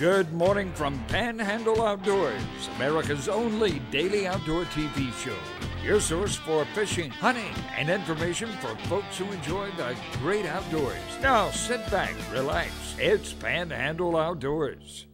Good morning from Panhandle Outdoors, America's only daily outdoor TV show. Your source for fishing, hunting, and information for folks who enjoy the great outdoors. Now sit back, relax. It's Panhandle Outdoors.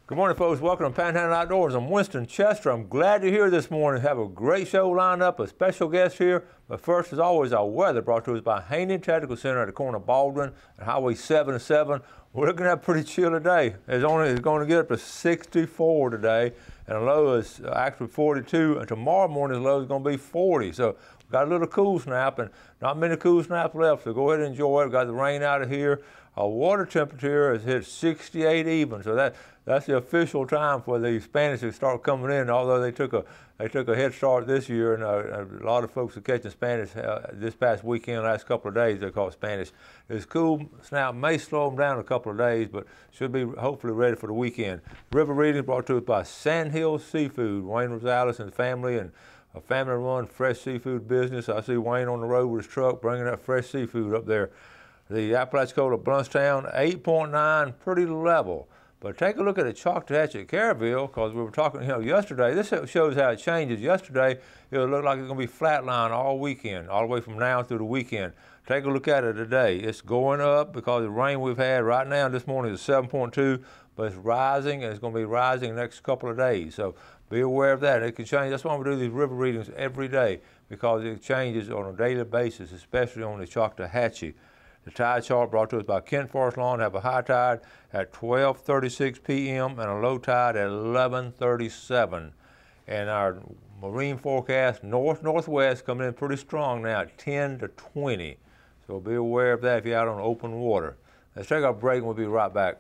Good morning, folks. Welcome to Panhandle Outdoors. I'm Winston Chester. I'm glad you're here this morning. Have a great show lined up, a special guest here. But first, as always, our weather brought to us by Haney Tactical Center at the corner of Baldwin and Highway 77. We're looking at a pretty chill today. It's going to get up to 64 today, and the low is actually 42. And tomorrow morning, the low is going to be 40. So we've got a little cool snap, and not many cool snaps left. So go ahead and enjoy it. We've got the rain out of here. Our water temperature has hit 68 even. So that's the official time for the Spanish to start coming in. Although they took a head start this year, and a lot of folks are catching Spanish this past weekend, last couple of days. They call Spanish. This cool snap may slow them down a couple of days, but should be hopefully ready for the weekend. River reading brought to us by Sandhill Seafood. Wayne Rosales and family, and a family-run fresh seafood business. I see Wayne on the road with his truck bringing that fresh seafood up there. The Apalachicola Bluntstown 8.9, pretty level. But take a look at the Choctawhatchee Caryville, because we were talking, yesterday. This shows how it changes. Yesterday, it would look like it's going to be flatline all weekend, all the way from now through the weekend. Take a look at it today. It's going up because of the rain we've had. Right now, this morning is 7.2, but it's rising, and it's going to be rising the next couple of days. So be aware of that. It can change. That's why we do these river readings every day, because it changes on a daily basis, especially on the Choctawhatchee. The tide chart brought to us by Kent Forest Lawn have a high tide at 12:36 p.m. and a low tide at 11:37. And our marine forecast, north-northwest, coming in pretty strong now at 10 to 20. So be aware of that if you're out on open water. Let's take our break and we'll be right back.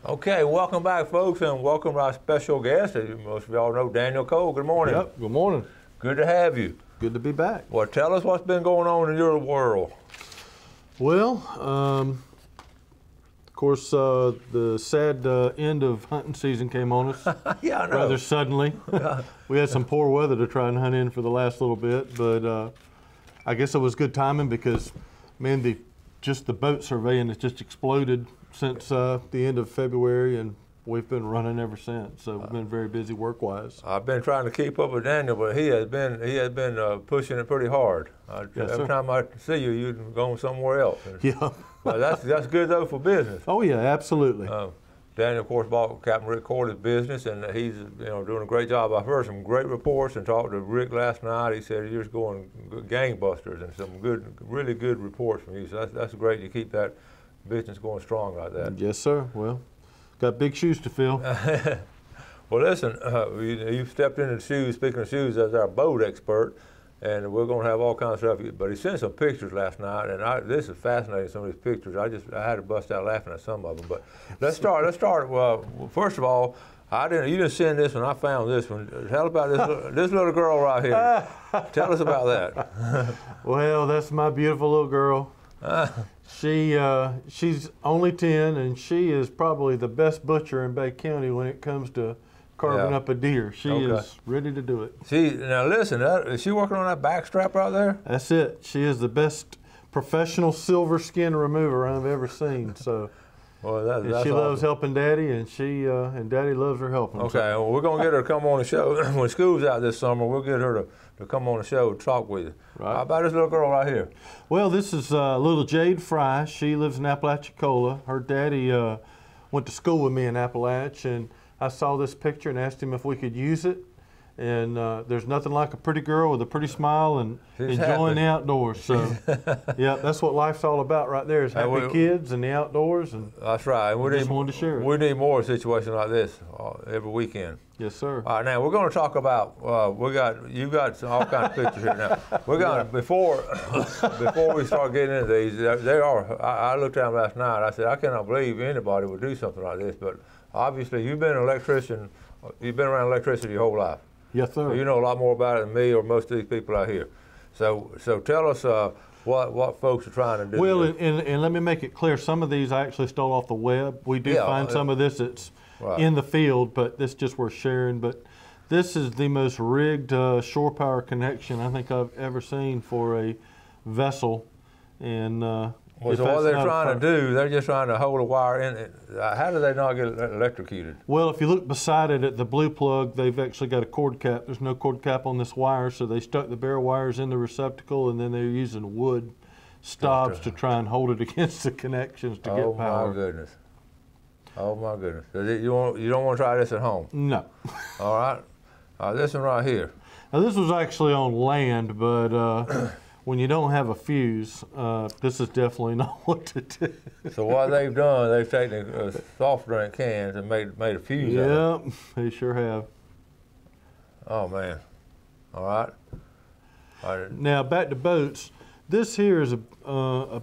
Okay, welcome back, folks, and welcome to our special guest. As most of y'all know, Daniel Cole. Good morning. Yep, good morning. Good to have you. Good to be back. Well, tell us what's been going on in your world. Well, of course, the sad end of hunting season came on us Yeah, I know. rather suddenly. We had some poor weather to try and hunt in for the last little bit, but I guess it was good timing because, man, the boat surveying has just exploded since the end of February, and we've been running ever since, so we've been very busy work-wise. I've been trying to keep up with Daniel, but he has been pushing it pretty hard. Yes, every time I see you, you're going somewhere else. Yeah. But that's good though for business. Oh yeah, absolutely. Daniel, of course, bought Captain Rick Corley's business, and he's doing a great job. I've heard some great reports and talked to Rick last night. He said you're just going gangbusters, and some really good reports from you. So that's great to keep that business going strong like that. Yes, sir. Well, got big shoes to fill. Well, listen, you stepped into the shoes, speaking of shoes, as our boat expert, and we're going to have all kinds of stuff. But he sent some pictures last night, and this is fascinating, some of these pictures. I had to bust out laughing at some of them. But let's start. First of all, you didn't send this one, I found this one. Tell about this little girl right here. Tell us about that. Well, that's my beautiful little girl. She's only 10, and she is probably the best butcher in Bay County when it comes to carving up a deer. She is ready to do it. Now listen, is she working on that back strap right there? That's it. She is the best professional silver skin remover I've ever seen. So. Well, that's she loves awesome. helping Daddy, and and Daddy loves her helping. Okay, well, we're gonna get her to come on the show when school's out this summer. We'll get her to come on the show and talk with you. Right. How about this little girl right here? Well, this is little Jade Fry. She lives in Apalachicola. Her daddy went to school with me in Appalach, and I saw this picture and asked him if we could use it. And there's nothing like a pretty girl with a pretty smile and enjoying the outdoors. So, yeah, that's what life's all about right there, is happy kids and the outdoors. And that's right. We just wanted to share it. We need more situations like this every weekend. Yes, sir. All right, now we're going to talk about, you got all kinds of pictures here now. We're going to, before we start getting into these, I looked at them last night. I said, I cannot believe anybody would do something like this. But obviously, you've been an electrician, you've been around electricity your whole life. Yes, sir. So you know a lot more about it than me or most of these people out here. So tell us what folks are trying to do. Well, and let me make it clear, some of these I actually stole off the web. We do find some of this that's in the field, but this just worth sharing. But this is the most rigged shore power connection I think I've ever seen for a vessel. And Well, so what they're trying to do, they're just trying to hold a wire in it. How do they not get electrocuted? Well, if you look beside it at the blue plug, they've actually got a cord cap. There's no cord cap on this wire, so they stuck the bare wires in the receptacle, and then they're using wood stobs to try and hold it against the connections to get power. Oh, my goodness. Oh, my goodness. You don't want to try this at home? No. All right. This one right here. Now, this was actually on land, but when you don't have a fuse, this is definitely not what to do. So what they've done, they've taken soft drink cans and made a fuse out of it. Yep, they sure have. Oh, man. All right. Now, back to boats. This here is a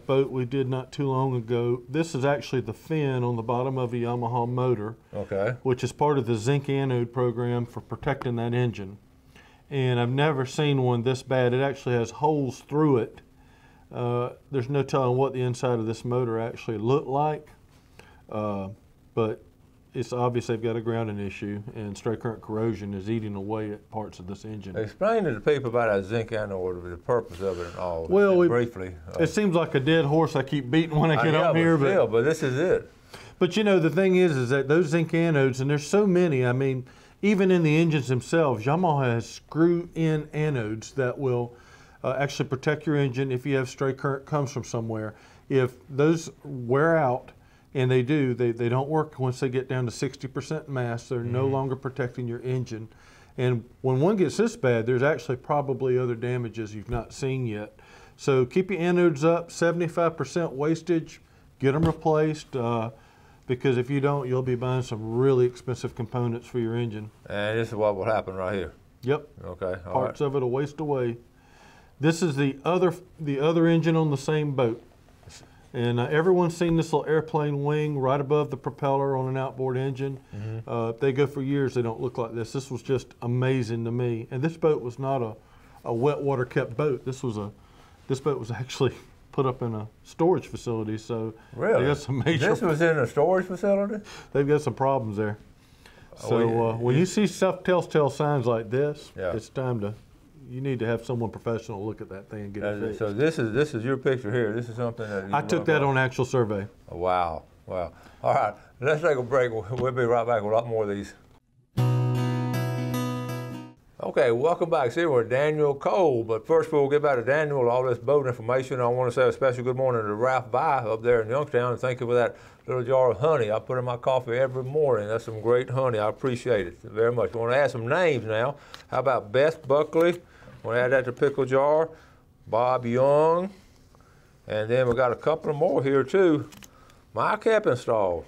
boat we did not too long ago. This is actually the fin on the bottom of a Yamaha motor, okay, which is part of the zinc anode program for protecting that engine. And I've never seen one this bad. It actually has holes through it. There's no telling what the inside of this motor actually looked like, but it's obvious they've got a grounding issue, and stray current corrosion is eating away at parts of this engine. Explain to the people about that zinc anode, the purpose of it and all. Well, briefly. It seems like a dead horse I keep beating when I get up here. But this is it. But you know, the thing is that those zinc anodes, and there's so many, I mean, even in the engines themselves, Yamaha has screw-in anodes that will actually protect your engine if you have stray current comes from somewhere. If those wear out, and they do, they don't work once they get down to 60% mass. They're no longer protecting your engine. And when one gets this bad, there's actually probably other damages you've not seen yet. So keep your anodes up, 75% wastage, get them replaced, because if you don't, you'll be buying some really expensive components for your engine. And this is what will happen right here. Yep. Okay. Parts of it will waste away. This is the other engine on the same boat. And everyone's seen this little airplane wing right above the propeller on an outboard engine. They go for years, they don't look like this. This was just amazing to me. And this boat was not a wet water kept boat. This boat was actually put up in a storage facility. So really? They got some major. This was in a storage facility? They've got some problems there. So when you see stuff telltale signs like this, it's time to. You need to have someone professional look at that thing and get it fixed. So this is your picture here. This is something that I took that on actual survey. Oh, wow. All right, let's take a break. We'll be right back with a lot more of these. Okay, welcome back. See, we're Daniel Cole, but first we'll get back to Daniel, all this boat information. I want to say a special good morning to Ralph By up there in Youngstown, and thank you for that little jar of honey I put in my coffee every morning. That's some great honey. I appreciate it very much. I want to add some names now. How about Beth Buckley? I want to add that to pickle jar. Bob Young. And then we got a couple of more here too. Mike Heppenstall.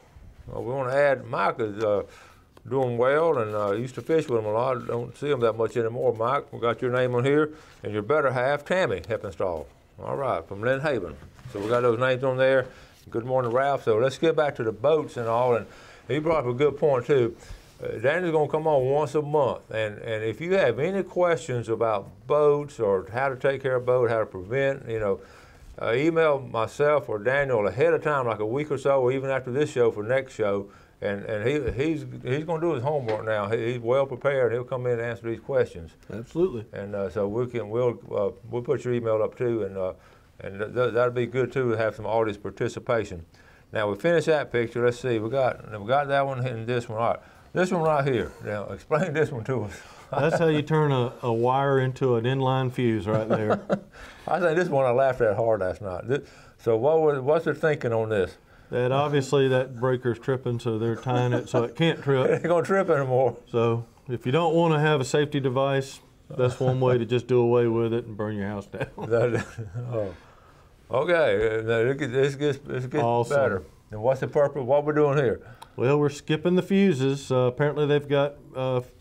We want to add, Mike is doing well and used to fish with him a lot. Don't see him that much anymore, Mike. We got your name on here. And your better half, Tammy Heppenstall. All right, from Lynn Haven. So we got those names on there. Good morning, Ralph. So let's get back to the boats and all. And he brought up a good point too. Danny's going to come on once a month, and if you have any questions about boats or how to take care of a boat, how to prevent, email myself or Daniel ahead of time, like a week or so, or even after this show for next show, and he's going to do his homework now. He's well prepared. He'll come in and answer these questions. Absolutely. And so we'll put your email up too, and that'll be good too to have some audience participation. Now we finish that picture. Let's see. We got that one and this one. All right. This one right here. Now, explain this one to us. That's how you turn a wire into an inline fuse right there. I think this one I laughed at hard last night. So what's their thinking on this? That obviously that breaker's tripping, so they're tying it so it can't trip. It ain't going to trip anymore. So if you don't want to have a safety device, that's one way to just do away with it and burn your house down. Okay, this gets awesome. Better. And what's the purpose? What we're doing here? Well, we're skipping the fuses. Apparently they've got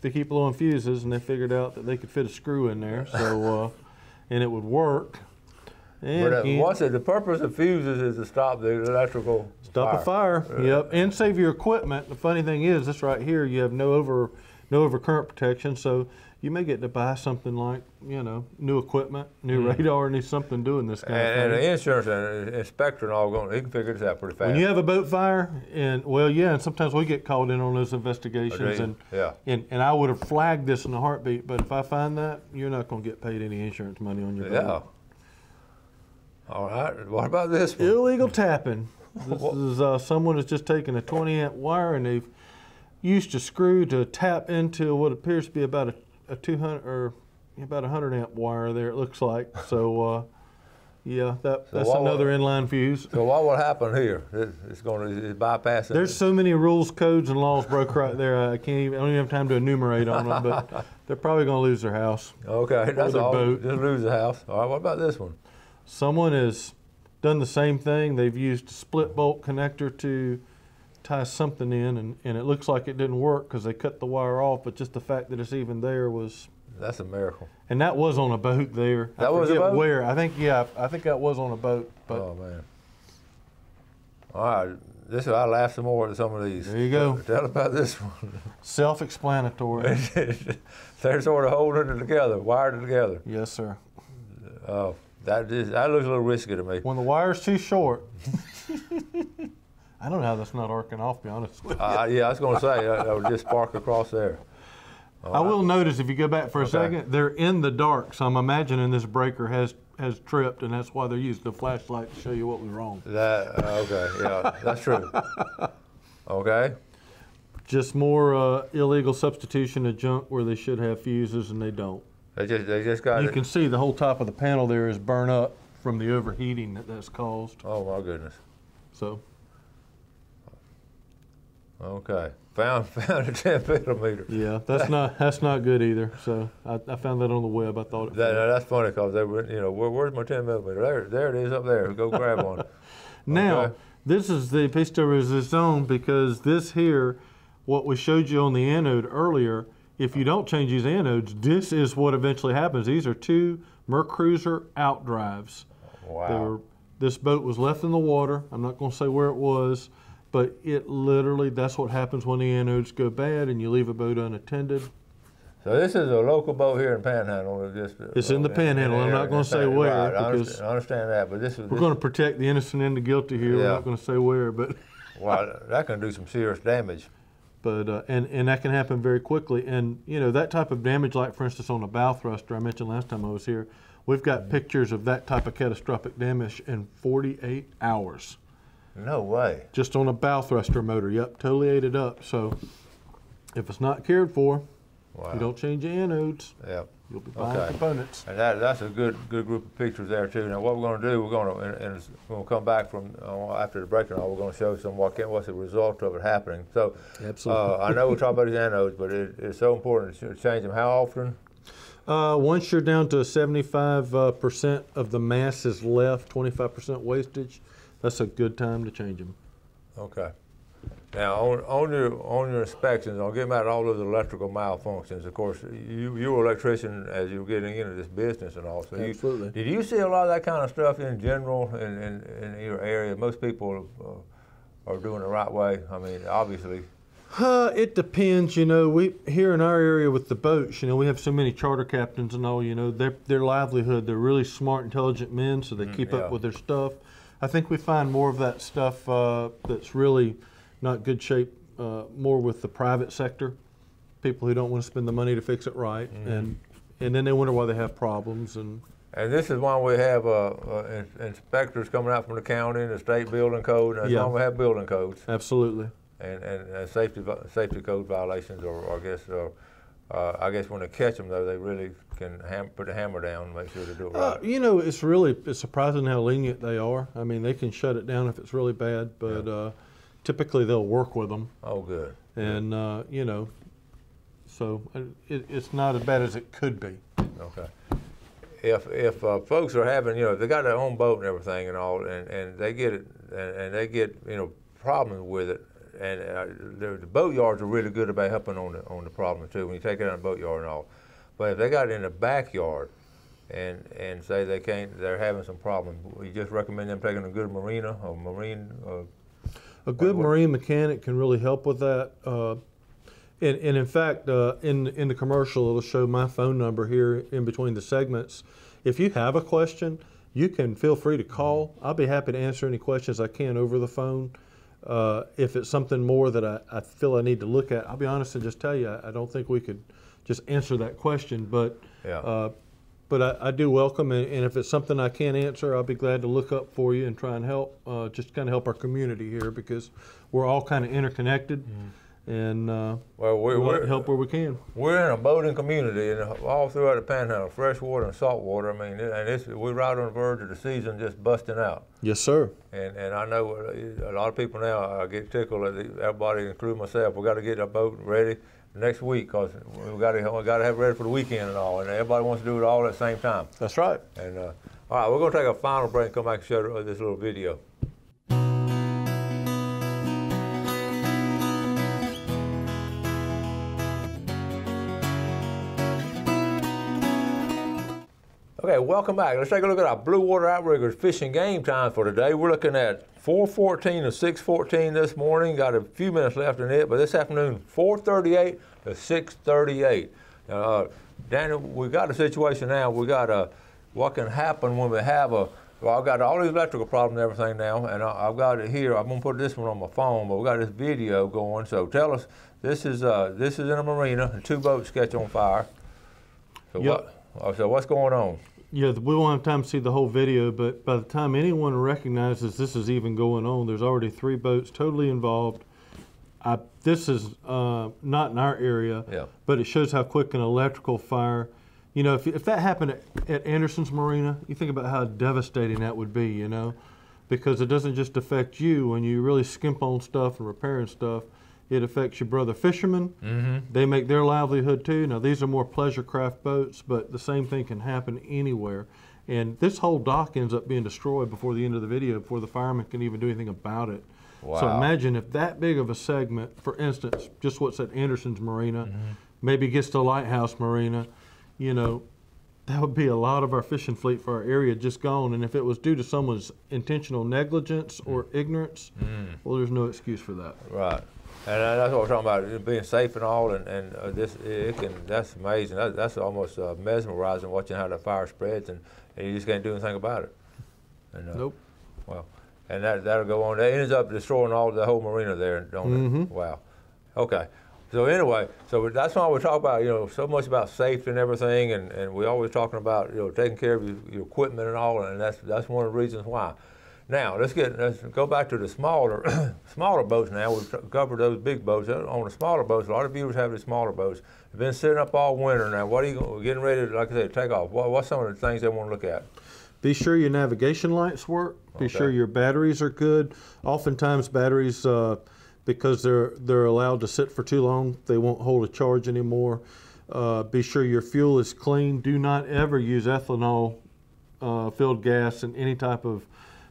they keep blowing fuses, and they figured out that they could fit a screw in there, so and it would work. And what's it? The purpose of fuses is to stop the electrical a fire. Yep, and save your equipment. The funny thing is, this right here, you have no overcurrent protection, so you may get to buy something like, new equipment, new radar, needs something doing this kind of thing. And the insurance and inspector and all, he can figure this out pretty fast. When you have a boat fire, and sometimes we get called in on those investigations, and I would have flagged this in a heartbeat, but if I find that, you're not going to get paid any insurance money on your boat. All right. What about this one? Illegal tapping. This is someone has just taken a 20-amp wire and they've used a screw to tap into what appears to be about a 200 or about 100-amp wire there, it looks like. So, yeah, that's another inline fuse. So what will happen here? It's going to bypass it. There's so many rules, codes, and laws broke right there. I don't even have time to enumerate on them, but they're probably going to lose their house. Okay, that's their all. boat. Just lose the house. All right, what about this one? Someone has done the same thing. They've used a split bolt connector to tie something in, and it looks like it didn't work because they cut the wire off, but just the fact that it's even there was... That's a miracle. And that was on a boat there. That was a boat? Where? I think that was on a boat. But oh, man. All right, I'll laugh some more at some of these. There you go. Tell about this one. Self-explanatory. They're sort of holding it together, wired it together. Yes, sir. That looks a little risky to me. When the wire's too short. I don't know how that's not arcing off, to be honest with you. Yeah, I was going to say, that would just spark across there. I will notice, if you go back for a second, they're in the dark, so I'm imagining this breaker has tripped, and that's why they're using the flashlight to show you what was wrong. Okay, yeah, that's true. Okay. Just more illegal substitution of junk where they should have fuses and they don't. They just got it. You can see the whole top of the panel there is burnt up from the overheating that's caused. Oh my goodness. So. Okay. Found a 10 millimeter. Yeah, that's not good either. So I found that on the web. I thought that's funny because they were, where's my 10 millimeter? There it is up there. Go grab one. Now, okay. This is the piece de resistance because this here, what we showed you on the anode earlier, if you don't change these anodes, this is what eventually happens. These are two Mercruiser outdrives. Wow. This boat was left in the water. I'm not going to say where it was. But it literally, that's what happens when the anodes go bad and you leave a boat unattended. So this is a local boat here in Panhandle. It's in the Panhandle. I'm not going to say where. Right, because I understand that, but we're going to protect the innocent and the guilty here. Yeah. We're not going to say where, but... Well, that can do some serious damage. But and that can happen very quickly. And, that type of damage, like, for instance, on a bow thruster, I mentioned last time I was here, we've got pictures of that type of catastrophic damage in 48 hours. No way. Just on a bow thruster motor. Yep, totally ate it up. So if it's not cared for, you don't change the anodes. Yep. You'll be buying components. And that's a good group of pictures there too. Now what we're going to do, we're going to come back from after the break and all. We're going to show some what's the result of it happening. So absolutely. I know we're talking about these anodes, but it's so important to change them. How often? Once you're down to 75% of the mass is left, 25% wastage. That's a good time to change them. Okay. Now, on your inspections, I'll get at all those electrical malfunctions. Of course, you were an electrician as you were getting into this business and all. So absolutely. Did you see a lot of that kind of stuff in general in your area? Most people are doing it the right way. I mean, obviously. It depends. We here in our area with the boats, we have so many charter captains and all. Their livelihood. They're really smart, intelligent men, so they keep up with their stuff. I think we find more of that stuff that's really not good shape, more with the private sector, people who don't want to spend the money to fix it right, and then they wonder why they have problems. And this is why we have inspectors coming out from the county and the state building code, and that's why we have building codes. Absolutely. And safety code violations, or I guess when they catch them, though, they really can put the hammer down and make sure they do it right. It's surprising how lenient they are. I mean, they can shut it down if it's really bad, but typically they'll work with them. Oh, good. And, so it's not as bad as it could be. Okay. If folks are having, they got their own boat and everything and all, and they get it, and they get, problems with it, and the boat yards are really good about helping on the problem too when you take it out of the boat yard and all. But if they got it in the backyard and say they're having some problem, you just recommend them taking a good marina or marine. A good marine mechanic can really help with that. And in fact, in the commercial, it'll show my phone number here in between the segments. If you have a question, you can feel free to call. I'll be happy to answer any questions I can over the phone. If it's something more that I feel I need to look at, I'll be honest and just tell you, I don't think we could just answer that question. But but I do welcome, and if it's something I can't answer, I'll be glad to look up for you and try and help, just kind of help our community here, because we're all kind of interconnected. And well, we're help where we can. We're in a boating community, and all throughout the Panhandle, freshwater and saltwater. I mean, we're right on the verge of the season just busting out. Yes, sir. And I know a lot of people now, I get tickled at everybody, including myself. We got to get our boat ready next week, because we got to have it ready for the weekend and all. And everybody wants to do it all at the same time. That's right. And all right, we're going to take a final break and come back and show this little video. Okay, welcome back. Let's take a look at our Blue Water Outriggers fishing game time for today. We're looking at 4:14 to 6:14 this morning. Got a few minutes left in it, but this afternoon, 4:38 to 6:38. Danny, we've got a situation now. We got what can happen when we have well, I've got all these electrical problems and everything now, and I've got it here. I'm gonna put this one on my phone, but we got this video going. So tell us, this is in a marina, and 2 boats catch on fire. So yep. So what's going on? Yeah, we won't have time to see the whole video, but by the time anyone recognizes this is even going on, there's already 3 boats totally involved. This is not in our area, yeah, but it shows how quick an electrical fire, you know, if that happened at Anderson's Marina, you think about how devastating that would be, you know, because it doesn't just affect you when you really skimp on stuff and repairing stuff. It affects your brother fishermen. Mm-hmm. They make their livelihood too. Now these are more pleasure craft boats, but the same thing can happen anywhere. And this whole dock ends up being destroyed before the end of the video, before the firemen can even do anything about it. Wow. So imagine if that big of a segment, for instance, just what's at Anderson's Marina, mm-hmm, maybe gets to Lighthouse Marina, you know, that would be a lot of our fishing fleet for our area just gone. And if it was due to someone's intentional negligence or ignorance, well, there's no excuse for that. Right. And that's what we're talking about, being safe and all, and that's amazing. That's almost mesmerizing, watching how the fire spreads, and you just can't do anything about it. And, nope. Well, and that'll go on. That ends up destroying the whole marina there, don't it? Wow. Okay. So anyway, so that's why we talk about, you know, so much about safety and everything, and we always talking about, you know, taking care of your equipment and all, and that's one of the reasons why. Now, let's go back to the smaller boats now. We've covered those big boats. On the smaller boats, a lot of viewers have the smaller boats. They've been sitting up all winter now. What are you getting ready to, like I said, take off? What's some of the things they want to look at? Be sure your navigation lights work. Be sure your batteries are good. Oftentimes batteries, because they're allowed to sit for too long, they won't hold a charge anymore. Be sure your fuel is clean. Do not ever use ethanol filled gas in any type of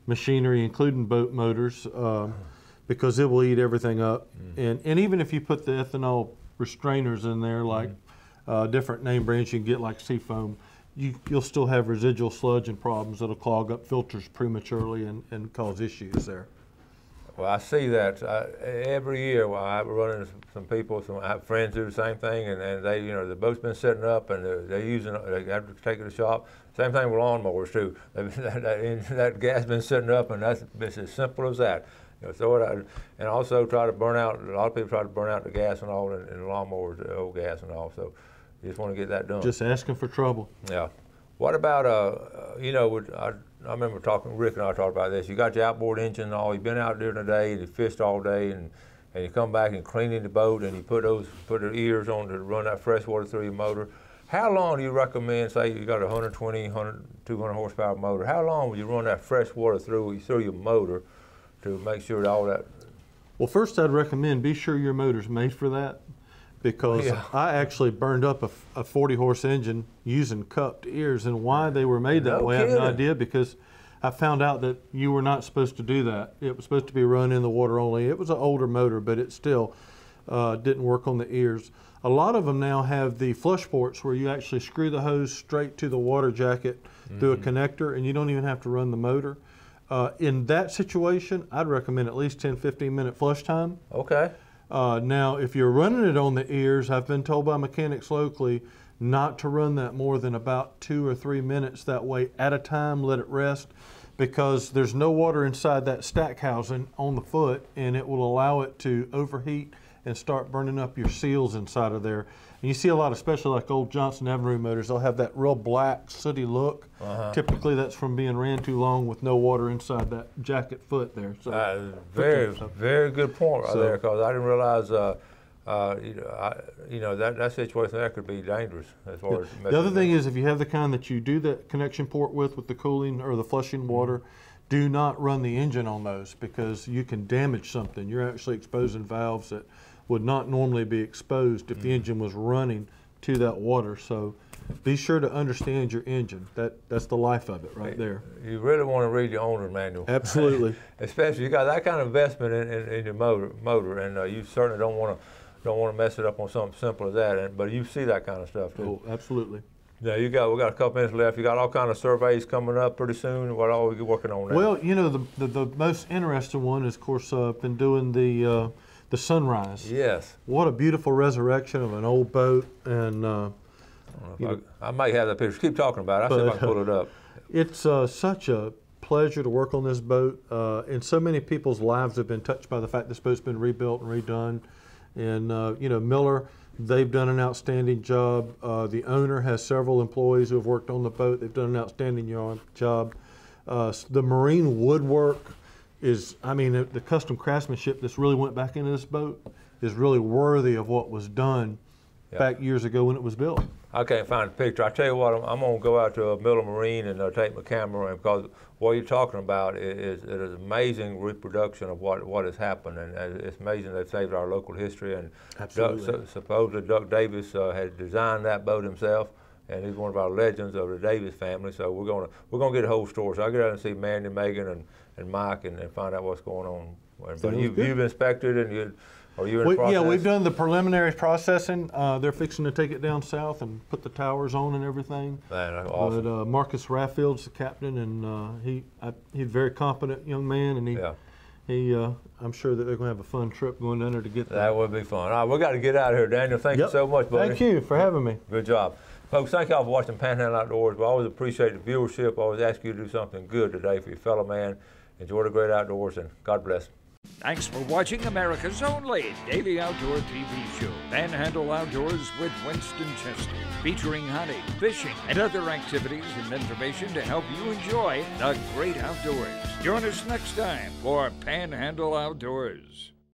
machinery, including boat motors, because it will eat everything up. And even if you put the ethanol restrainers in there, like different name brands you can get, like Seafoam, you'll still have residual sludge and problems that'll clog up filters prematurely and cause issues there. Well, I see that every year. Well, I run into some people, I have friends who do the same thing, and they, you know, the boat's been setting up, and they're using it. They have to take it to the shop. Same thing with lawnmowers too. That gas been sitting up, and it's as simple as that. You know, throw it out, and also try to burn out. A lot of people try to burn out the gas and all in the lawnmowers, the old gas and all. So you just want to get that done. Just asking for trouble. Yeah. What about you know? I remember Rick and I talked about this. You got your outboard engine and all. You've been out during the day and you fished all day, and you come back and cleaning the boat, and you put the ears on to run that fresh water through your motor. How long do you recommend, say you got a 120, 200 horsepower motor, how long would you run that fresh water through your motor to make sure that all that? Well, first I'd recommend be sure your motor's made for that, because I actually burned up a 40 horse engine using cupped ears, and why they were made that way I have no idea, because I found out that you were not supposed to do that. It was supposed to be run in the water only. It was an older motor, but it still didn't work on the ears. A lot of them now have the flush ports where you actually screw the hose straight to the water jacket through a connector, and you don't even have to run the motor. In that situation, I'd recommend at least 10-15 minute flush time. Okay. Now, if you're running it on the ears, I've been told by mechanics locally not to run that more than about 2 or 3 minutes that way at a time, let it rest, because there's no water inside that stack housing on the foot, and it will allow it to overheat and start burning up your seals inside of there. And you see a lot, especially like old Johnson Avenue motors, they'll have that real black, sooty look. Typically that's from being ran too long with no water inside that jacket foot there. So very good point right there, because I didn't realize that situation there could be dangerous as far as the other thing is, if you have the kind that you do that connection port with the cooling or the flushing water, do not run the engine on those, because you can damage something. You're actually exposing valves that would not normally be exposed if the engine was running to that water. So be sure to understand your engine. That's the life of it right there. You really want to read your owner's manual. Absolutely. Especially you got that kind of investment in your motor, and you certainly don't want to mess it up on something simple as that. But you see that kind of stuff too. Oh, absolutely. Now we got a couple minutes left. You got all kind of surveys coming up pretty soon. What are we working on now? Well, you know, the most interesting one is, of course, been doing the Sunrise. Yes. What a beautiful resurrection of an old boat, and I might have that picture. Keep talking about it. I'll see if I can pull it up. It's such a pleasure to work on this boat, and so many people's lives have been touched by the fact this boat's been rebuilt and redone. And Miller, they've done an outstanding job. The owner has several employees who have worked on the boat. They've done an outstanding job. The marine woodwork is, the custom craftsmanship that's really went back into this boat is really worthy of what was done back years ago when it was built. I can't find a picture. I tell you what, I'm going to go out to a Miller Marine and take my camera, because what you're talking about is amazing reproduction of what has happened, and it's amazing they've saved our local history. And supposedly Duck Davis had designed that boat himself, and he's one of our legends of the Davis family. So we're gonna get a whole story. So I get out and see Mandy, Megan, and Mike, and find out what's going on. But you've inspected it, and are you in the process? Yeah, we've done the preliminary processing. They're fixing to take it down south and put the towers on and everything. Man, that's awesome. But Marcus Raffield's the captain, and he's a very competent young man, and I'm sure that they're going to have a fun trip going down there to get that. That would be fun. All right, we got to get out of here, Daniel. Thank you so much, buddy. Thank you for having me. Good job. Folks, thank y'all for watching Panhandle Outdoors. We always appreciate the viewership. I always ask you to do something good today for your fellow man. Enjoy the great outdoors, and God bless. Thanks for watching America's only daily outdoor TV show, Panhandle Outdoors with Winston Chester, featuring hunting, fishing, and other activities and information to help you enjoy the great outdoors. Join us next time for Panhandle Outdoors.